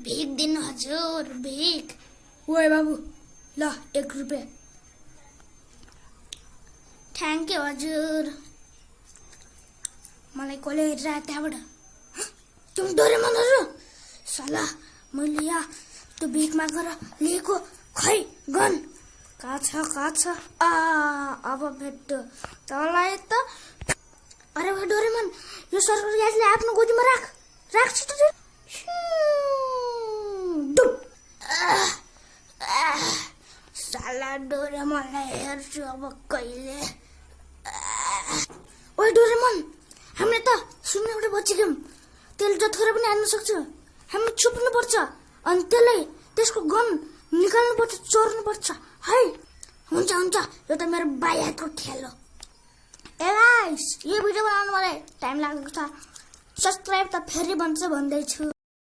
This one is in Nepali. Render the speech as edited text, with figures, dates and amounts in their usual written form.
भिख दिनु हजुर, भिख। ओए बाबु, ल 1 रुपियाँ। थ्याङ्क यू हजुर। मलाई कसले हेरिरहेको त्यहाँबाट? तिमी डोरेमन हजुर? साला मैले यहाँ त्यो भिख मागेर लिएको खै गन कहाँ छ? अब भेट्यो तँलाई त। अरे भाइ डोरेमन, यो सरकारी ग्यासले आफ्नो गोजीमा राख्छ त। साला डोरेमनलाई हेर्छु अब कहिले। ओए डोरेमन, हामीले त सुन्ने एउटा बच्चीकौँ त्यसले जतिखेर पनि हान्नु सक्छ। हामी छुप्नुपर्छ अनि त्यसको गन निकाल्नुपर्छ, चोर्नुपर्छ है। हुन्छ यो त मेरो बाई हातको खेल हो। ए गाइस, यो भिडियो बनाउनु मलाई टाइम लागेको छ। सब्स्क्राइब त फेरि भन्दैछु।